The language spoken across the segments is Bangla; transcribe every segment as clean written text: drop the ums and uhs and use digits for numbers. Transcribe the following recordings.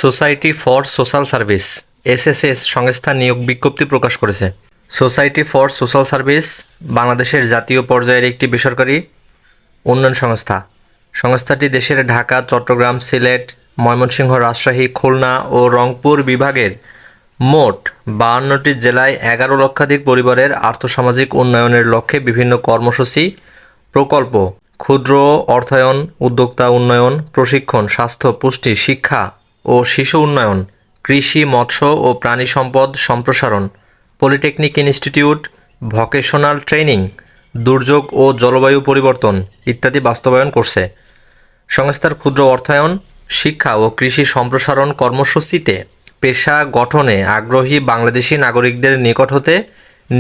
Society for social service SSS সংস্থা নিয়োগ বিজ্ঞপ্তি প্রকাশ করেছে। সোসাইটি ফর সোশ্যাল সার্ভিস বাংলাদেশের জাতীয় পর্যায়ের একটি বেসরকারি উন্নয়ন সংস্থা। সংস্থাটি দেশের ঢাকা, চট্টগ্রাম, সিলেট, ময়মনসিংহ, রাজশাহী, খুলনা ও রংপুর বিভাগের মোট 52টি জেলায় 11 লক্ষাধিক পরিবারের আর্থসামাজিক উন্নয়নের লক্ষ্যে বিভিন্ন কর্মসূচি, প্রকল্প, ক্ষুদ্র অর্থায়ন, উদ্যোক্তা উন্নয়ন, প্রশিক্ষণ, স্বাস্থ্য, পুষ্টি, শিক্ষা ও শিশু উন্নয়ন, কৃষি, মৎস্য ও প্রাণী সম্পদ সম্প্রসারণ, পলিটেকনিক ইনস্টিটিউট, ভোকেশনাল ট্রেনিং, দুর্যোগ ও জলবায়ু পরিবর্তন ইত্যাদি বাস্তবায়ন করছে। সংস্থার ক্ষুদ্র অর্থায়ন, শিক্ষা ও কৃষি সম্প্রসারণ কর্মসূচিতে পেশা গঠনে আগ্রহী বাংলাদেশি নাগরিকদের নিকট হতে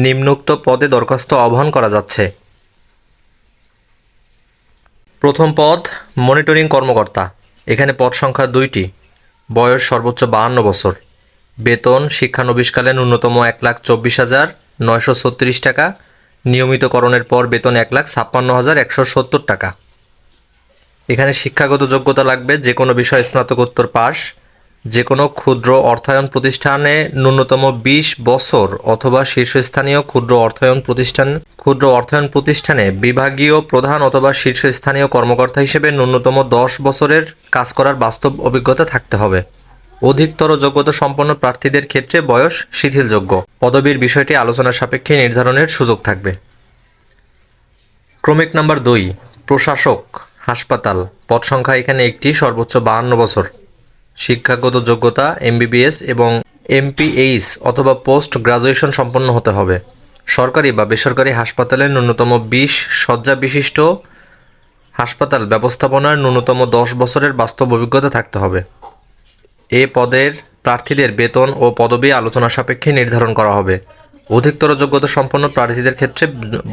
নিম্নোক্ত পদে দরখাস্ত আহ্বান করা যাচ্ছে। প্রথম পদ মনিটরিং কর্মকর্তা। এখানে পদ সংখ্যা 2টি। বয়স সর্বোচ্চ 52 বছর। বেতন শিক্ষানবিশকালে ন্যূনতম 1,24,936 টাকা। নিয়মিতকরণের পর বেতন 1,56,170 টাকা। এখানে শিক্ষাগত যোগ্যতা লাগবে যে কোনো বিষয়ে স্নাতকোত্তর পাস, যে কোনো ক্ষুদ্র অর্থায়ন প্রতিষ্ঠানে ন্যূনতম 20 বছর অথবা শীর্ষস্থানীয় ক্ষুদ্র অর্থায়ন প্রতিষ্ঠানে বিভাগীয় প্রধান অথবা শীর্ষস্থানীয় কর্মকর্তা হিসেবে ন্যূনতম 10 বছরের কাজ করার বাস্তব অভিজ্ঞতা থাকতে হবে। অধিকতর যোগ্যতা সম্পন্ন প্রার্থীদের ক্ষেত্রে বয়স শিথিলযোগ্য। পদবীর বিষয়টি আলোচনা সাপেক্ষে নির্ধারণের সুযোগ থাকবে। ক্রমিক নাম্বার 2 প্রশাসক হাসপাতাল। পদ সংখ্যা এখানে একটি, সর্বোচ্চ 52 বছর। শিক্ষাগত যোগ্যতা এমবিবিএস এবং এমপিএইচ অথবা পোস্ট গ্রাজুয়েশন সম্পন্ন হতে হবে। সরকারি বা বেসরকারি হাসপাতালে ন্যূনতম 20 শয্যা বিশিষ্ট হাসপাতাল ব্যবস্থাপনার ন্যূনতম 10 বছরের বাস্তব অভিজ্ঞতা থাকতে হবে। এ পদের প্রার্থীদের বেতন ও পদবি আলোচনা সাপেক্ষে নির্ধারণ করা হবে। অধিকতর যোগ্যতা সম্পন্ন প্রার্থীদের ক্ষেত্রে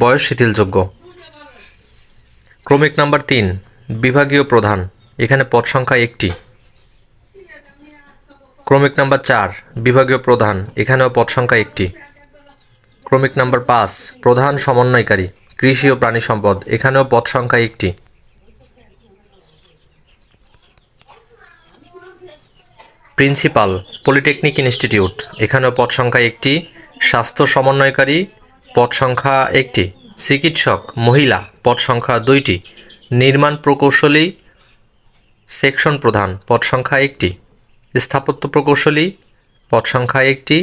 বয়স শিথিলযোগ্য। ক্রমিক নাম্বার 3 বিভাগীয় প্রধান। এখানে পদ সংখ্যা 1টি। ক্রমিক নাম্বার 4 বিভাগীয় প্রধান। এখানেও পদ সংখ্যা 1টি। ক্রমিক নাম্বার 5 প্রধান সমন্বয়কারী কৃষি ও প্রাণী সম্পদ। এখানেও পদ সংখ্যা 1টি। Principal polytechnic institute. এখানেও পদ সংখ্যা 1টি। স্বাস্থ্য সমন্বয়কারী পদ সংখ্যা 1টি। চিকিৎসক মহিলা পদ সংখ্যা 2টি। নির্মাণ প্রকৌশলী সেকশন প্রধান পদ সংখ্যা 1টি। স্থাপত্য প্রকৌশলী পদ সংখ্যা 1টি।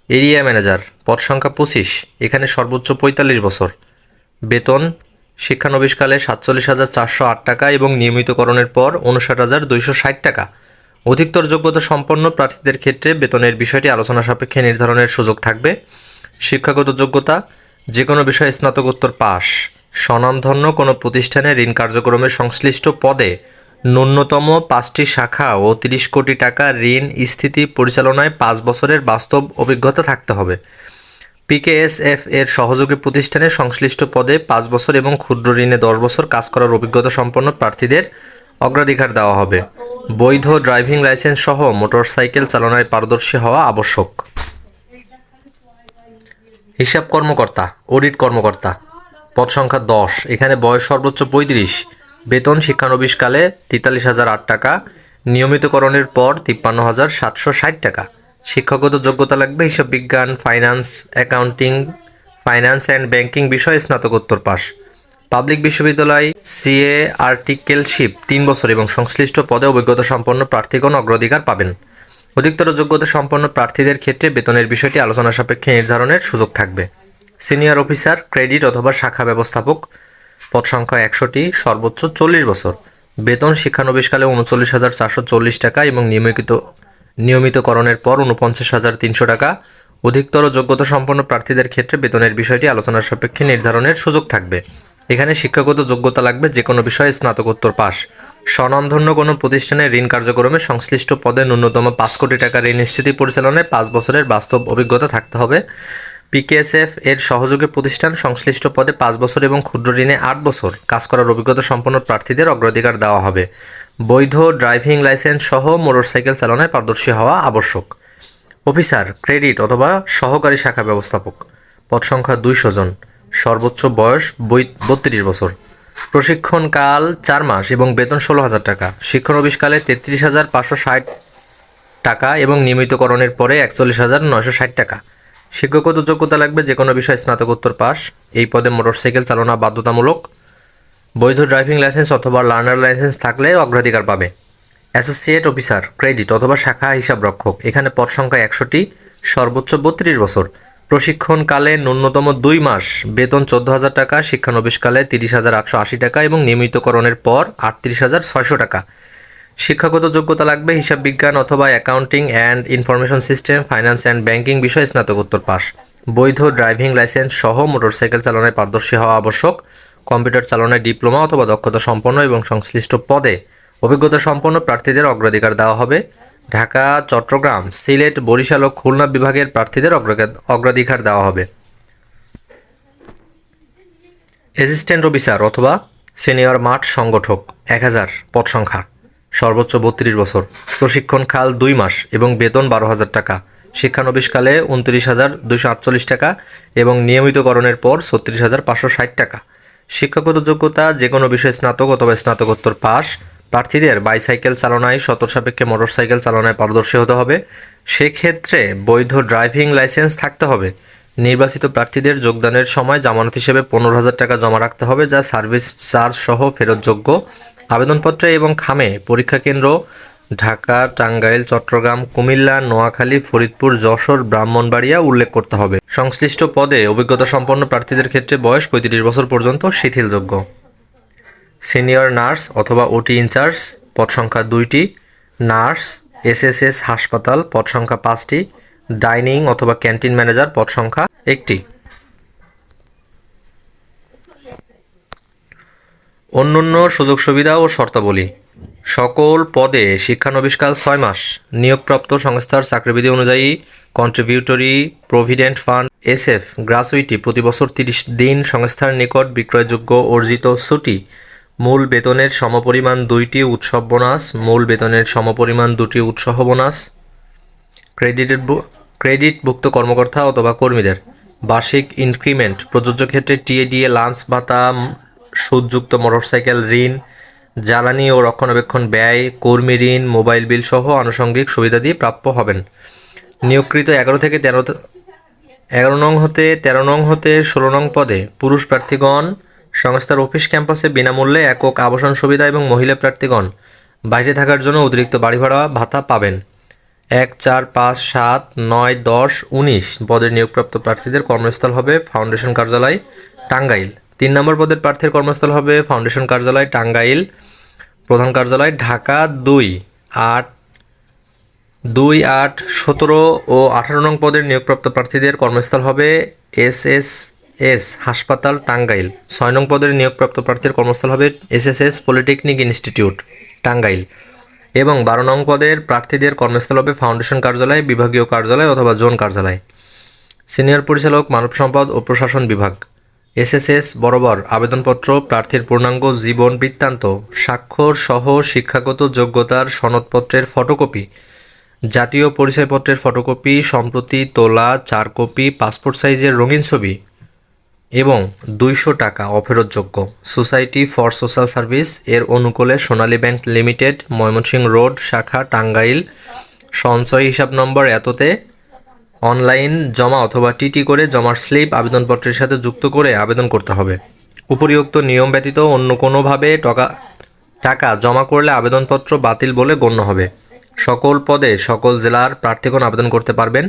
এরিয়া ম্যানেজার পদ সংখ্যা 25। এখানে সর্বোচ্চ 45 বছর। বেতন শিক্ষানবিশকালে 47,408 টাকা এবং নিয়মিতকরণের পর 59,260 টাকা। অধিকতর যোগ্যতা সম্পন্ন প্রার্থীদের ক্ষেত্রে বেতনের বিষয়টি আলোচনা সাপেক্ষে নির্ধারণের সুযোগ থাকবে। শিক্ষাগত যোগ্যতা যে কোনো বিষয়ে স্নাতকোত্তর পাস। স্বনামধন্য কোনো প্রতিষ্ঠানে ঋণ কার্যক্রমের সংশ্লিষ্ট পদে ন্যূনতম 5টি শাখা ও 30 কোটি টাকা ঋণ স্থিতি পরিচালনায় 5 বছরের বাস্তব অভিজ্ঞতা থাকতে হবে। পিকেএসএফ এর সহযোগী প্রতিষ্ঠানে সংশ্লিষ্ট পদে 5 বছর এবং ক্ষুদ্র ঋণে 10 বছর কাজ করার অভিজ্ঞতা সম্পন্ন প্রার্থীদের অগ্রাধিকার দেওয়া হবে। বৈধ ড্রাইভিং লাইসেন্স সহ মোটরসাইকেল চালনায় পারদর্শী হওয়া আবশ্যক। হিসাব কর্মকর্তা অডিট কর্মকর্তা পদ সংখ্যা 10। এখানে বয়স সর্বোচ্চ 35। বেতন শিক্ষানবিশকালে 43,008 টাকা। নিয়মিতকরণের পর 53,760 টাকা। শিক্ষাগত যোগ্যতা লাগবে হিসাব বিজ্ঞান, finance, accounting, finance and banking বিষয়ে স্নাতকোত্তর পাস। পাবলিক বিশ্ববিদ্যালয় সিএ আর্টিকেলশিপ 3 বছর এবং সংশ্লিষ্ট পদে অভিজ্ঞতা সম্পন্ন প্রার্থীগণ অগ্রাধিকার পাবেন। অধিকতর যোগ্যতা সম্পন্ন প্রার্থীদের ক্ষেত্রে বেতনের বিষয়টি আলোচনা সাপেক্ষে নির্ধারণের সুযোগ থাকবে। সিনিয়র অফিসার ক্রেডিট অথবা শাখা ব্যবস্থাপক পদ সংখ্যা 100টি, সর্বোচ্চ 40 বছর। বেতন শিক্ষানবিশকালে 39,440 টাকা এবং নিয়মিতকরণের পর 49,300 টাকা। অধিকতর যোগ্যতা সম্পন্ন প্রার্থীদের ক্ষেত্রে বেতনের বিষয়টি আলোচনার সাপেক্ষে নির্ধারণের সুযোগ থাকবে। এখানে শিক্ষাগত যোগ্যতা লাগবে যে কোনো বিষয়ে স্নাতকোত্তর পাস। স্বনামধন্য কোনো প্রতিষ্ঠানে ঋণ কার্যক্রমে সংশ্লিষ্ট পদে ন্যূনতম 5 কোটি টাকা ঋণ স্থিতি পরিচালনায় 5 বছরের বাস্তব অভিজ্ঞতা থাকতে হবে। পিকেএসএফ এর সহযোগী প্রতিষ্ঠান সংশ্লিষ্ট পদে 5 বছর এবং ক্ষুদ্র ঋণে 8 বছর কাজ করার অভিজ্ঞতা সম্পন্ন প্রার্থীদের অগ্রাধিকার দেওয়া হবে। বৈধ ড্রাইভিং লাইসেন্স সহ মোটরসাইকেল চালনায় পারদর্শী হওয়া আবশ্যক। অফিসার ক্রেডিট অথবা সহকারী শাখা ব্যবস্থাপক পদ সংখ্যা 200 জন। সর্বোচ্চ বয়স 32 বছর। প্রশিক্ষণকাল 4 মাস এবং বেতন 16,000 টাকা। শিক্ষানবিশকালে 33,560 টাকা এবং নিয়মিতকরণের পরে 41,960 টাকা। শিক্ষাগত যোগ্যতা লাগবে যে কোনো বিষয়ে স্নাতকোত্তর পাস। এই পদে মোটরসাইকেল চালনা বাধ্যতামূলক। বৈধ ড্রাইভিং লাইসেন্স অথবা লার্নার লাইসেন্স থাকলে অগ্রাধিকার পাবে। অ্যাসোসিয়েট অফিসার ক্রেডিট অথবা শাখা হিসাবরক্ষক, এখানে পদ সংখ্যা 100টি, সর্বোচ্চ 32 বছর। প্রশিক্ষণকালে ন্যূনতম 2 মাস, বেতন 14,000 টাকা, শিক্ষানবিশকালে 30,880 টাকা এবং নিয়মিতকরণের পর 38,600 টাকা। শিক্ষাগত যোগ্যতা লাগবে হিসাব বিজ্ঞান অথবা accounting and information system, finance and banking বিষয়ে স্নাতকোত্তর পাস। বৈধ ড্রাইভিং লাইসেন্স সহ মোটরসাইকেল চালনায় পারদর্শী হওয়া আবশ্যক। কম্পিউটার চালনায় ডিপ্লোমা অথবা দক্ষতা সম্পন্ন এবং সংশ্লিষ্ট পদে অভিজ্ঞতা সম্পন্ন প্রার্থীদের অগ্রাধিকার দেওয়া হবে। ঢাকা, চট্টগ্রাম, সিলেট, বরিশাল ও খুলনা বিভাগের প্রার্থীদের অগ্রাধিকার দেওয়া হবে। অ্যাসিস্ট্যান্ট অফিসার অথবা সিনিয়র মাঠ সংগঠক 1000 পদ সংখ্যা, সর্বোচ্চ 32 বছর। প্রশিক্ষণকাল 2 মাস এবং বেতন 12,000 টাকা। শিক্ষানবিশকালে 29,248 টাকা এবং নিয়মিতকরণের পর 36,560 টাকা। শিক্ষাগত যোগ্যতা যে কোনো বিষয়ে স্নাতক অথবা স্নাতকোত্তর পাস। প্রার্থীদের বাইসাইকেল চালনায় শর্ত সাপেক্ষে মোটরসাইকেল চালনায় পারদর্শী হতে হবে। সেক্ষেত্রে বৈধ ড্রাইভিং লাইসেন্স থাকতে হবে। নির্বাচিত প্রার্থীদের যোগদানের সময় জামানত হিসেবে 15,000 টাকা জমা রাখতে হবে, যা সার্ভিস চার্জ সহ ফেরতযোগ্য। আবেদনপত্রে এবং খামে পরীক্ষা কেন্দ্র ঢাকা, টাঙ্গাইল, চট্টগ্রাম, কুমিল্লা, নোয়াখালী, ফরিদপুর, যশোর, ব্রাহ্মণবাড়িয়া উল্লেখ করতে হবে। সংশ্লিষ্ট পদে অভিজ্ঞতা সম্পন্ন প্রার্থীদের ক্ষেত্রে বয়স 35 বছর পর্যন্ত শিথিলযোগ্য। সিনিয়র নার্স অথবা ওটি ইনচার্জ পদ সংখ্যা 2টি। নার্স এসএসএস হাসপাতাল পদ সংখ্যা 5টি। ডাইনিং অথবা ক্যান্টিন ম্যানেজার পদ সংখ্যা 1টি। অন্যান্য সুযোগ সুবিধা ও শর্তাবলী। সকল পদে শিক্ষানবিশকাল 6 মাস। নিয়োগপ্রাপ্ত সংস্থার চাকরিবিধি অনুযায়ী contributory provident fund SF gratuity প্রতি বছর 30 দিন সংস্থার নিকট বিক্রয়যোগ্য অর্জিত ছুটি। মূল বেতনের সমপরিমাণ 2টি উৎসব বোনাস। মূল বেতনের সমপরিমাণ 2টি উৎসাহ বোনাস। ক্রেডিটভুক্ত কর্মকর্তা অথবা কর্মীদের বার্ষিক ইনক্রিমেন্ট প্রযোজ্য ক্ষেত্রে TADA লাঞ্চ ভাতা, সুদযুক্ত মোটরসাইকেল ঋণ, জ্বালানি ও রক্ষণাবেক্ষণ ব্যয়, কর্মী ঋণ, মোবাইল বিল সহ আনুষঙ্গিক সুবিধাদি প্রাপ্য হবেন। নিয়োগকৃত 11 নং হতে 16 নং পদে পুরুষ প্রার্থীগণ সংস্থার অফিস ক্যাম্পাসে বিনামূল্যে একক আবাসন সুবিধা এবং মহিলা প্রার্থীগণ বাইরে থাকার জন্য অতিরিক্ত বাড়ি ভাড়া ভাতা পাবেন। 1, 4, 5, 7, 9, 10, 19 পদের নিয়োগপ্রাপ্ত প্রার্থীদের কর্মস্থল হবে ফাউন্ডেশন কার্যালয়, টাঙ্গাইল। 3 নম্বর পদের প্রার্থীর কর্মস্থল হবে ফাউন্ডেশন কার্যালয়, টাঙ্গাইল। প্রধান কার্যালয় ঢাকা। 2, 8, 17 ও 18 নং পদের নিয়োগপ্রাপ্ত প্রার্থীদের কর্মস্থল হবে SSS হাসপাতাল, টাঙ্গাইল। 6 নং পদের নিয়োগপ্রাপ্ত প্রার্থীর কর্মস্থল হবে SSS পলিটেকনিক ইনস্টিটিউট, টাঙ্গাইল। এবং 12 নং পদের প্রার্থীদের কর্মস্থল হবে ফাউন্ডেশন কার্যালয়, বিভাগীয় কার্যালয় অথবা জোন কার্যালয়। সিনিয়র পরিচালক মানব সম্পদ ও প্রশাসন বিভাগ SSS বরাবর আবেদনপত্র, প্রার্থীর পূর্ণাঙ্গ জীবন বৃত্তান্ত, স্বাক্ষর সহ শিক্ষাগত যোগ্যতার সনদপত্রের ফটোকপি, জাতীয় পরিচয়পত্রের ফটোকপি, সম্প্রতি তোলা 4 কপি পাসপোর্ট সাইজের রঙিন ছবি এবং 200 টাকা অফেরতযোগ্য। সোসাইটি ফর সোশ্যাল সার্ভিস এর অনুকূলে সোনালী ব্যাংক লিমিটেড, ময়মনসিংহ রোড, শাখা, টাঙ্গাইল। সঞ্চয় হিসাব নম্বর এততে অনলাইন জমা অথবা TT করে জমার স্লিপ আবেদনপত্রের সাথে যুক্ত করে আবেদন করতে হবে। উপরিউক্ত নিয়ম ব্যতীত অন্য কোনোভাবে টাকা জমা করলে আবেদনপত্র বাতিল বলে গণ্য হবে। সকল পদে সকল জেলার প্রার্থীগণ আবেদন করতে পারবেন,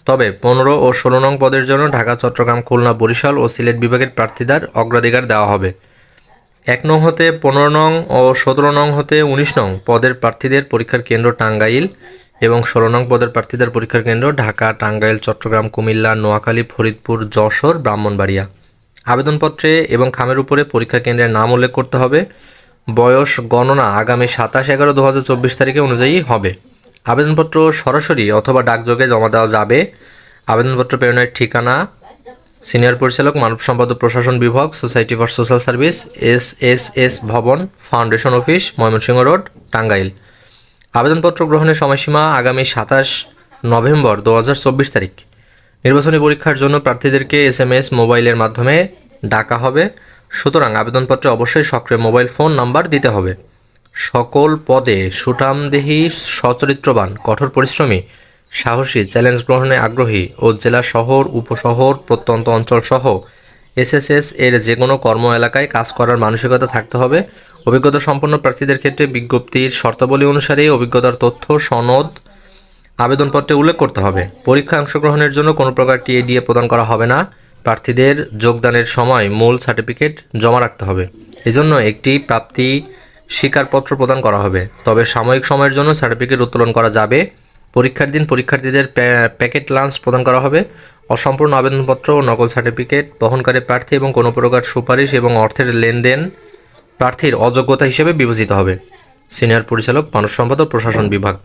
তবে 15 ও 16 নং পদের জন্য ঢাকা, চট্টগ্রাম, খুলনা, বরিশাল ও সিলেট বিভাগের প্রার্থীদের অগ্রাধিকার দেওয়া হবে। 1 নং হতে 15 নং ও 17 নং হতে 19 নং পদের প্রার্থীদের পরীক্ষার কেন্দ্র টাঙ্গাইল এবং 16 নং পদের প্রার্থীদের পরীক্ষার কেন্দ্র ঢাকা, টাঙ্গাইল, চট্টগ্রাম, কুমিল্লা, নোয়াখালী, ফরিদপুর, যশোর, ব্রাহ্মণবাড়িয়া। আবেদনপত্রে এবং খামের উপরে পরীক্ষা কেন্দ্রের নাম উল্লেখ করতে হবে। বয়স গণনা আগামী 27/11/2024 তারিখে অনুযায়ী হবে। আবেদনপত্র সরাসরি অথবা ডাকযোগে জমা দেওয়া যাবে। আবেদনপত্র প্রেরণের ঠিকানা সিনিয়র পরিচালক মানব সম্পদ ও প্রশাসন বিভাগ, society for social service, SSS ভবন, foundation office, Mymensingh road, Tangail. আবেদনপত্র গ্রহণের সময়সীমা আগামী 27 নভেম্বর 2024 তারিখ। নির্বাচনী পরীক্ষার জন্য প্রার্থীদেরকে SMS মোবাইলের মাধ্যমে ডাকা হবে, সুতরাং আবেদনপত্রে অবশ্যই সক্রিয় মোবাইল ফোন নাম্বার দিতে হবে। সকল পদে সুঠামদেহী, সচরিত্রবান, কঠোর পরিশ্রমী, সাহসী, চ্যালেঞ্জ গ্রহণে আগ্রহী ও জেলা শহর, উপশহর, প্রত্যন্ত অঞ্চল সহ এসএসএস এর যে কোনো কর্ম এলাকায় কাজ করার মানসিকতা থাকতে হবে। অভিজ্ঞতা সম্পন্ন প্রার্থীদের ক্ষেত্রে বিজ্ঞপ্তির শর্তাবলী অনুসারে অভিজ্ঞতার তথ্য সনদ আবেদনপত্রে উল্লেখ করতে হবে। পরীক্ষায় অংশগ্রহণের জন্য কোনো প্রকার টিএডিএ প্রদান করা হবে না। প্রার্থীদের যোগদানের সময় মূল সার্টিফিকেট জমা রাখতে হবে। এজন্য একটি প্রাপ্তি স্বীকারপত্র প্রদান করা হবে, তবে সাময়িক সময়ের জন্য সার্টিফিকেট উত্তোলন করা যাবে। পরীক্ষার দিন পরীক্ষার্থীদের প্যাকেট লাঞ্চ প্রদান করা হবে। অসম্পূর্ণ আবেদনপত্র ও নকল সার্টিফিকেট বহনকারী প্রার্থী এবং কোনো প্রকার সুপারিশ এবং অর্থের লেনদেন প্রার্থীর অযোগ্যতা হিসেবে বিবেচিত হবে। সিনিয়র পরিচালক, মানব সম্পদ ও প্রশাসন বিভাগ।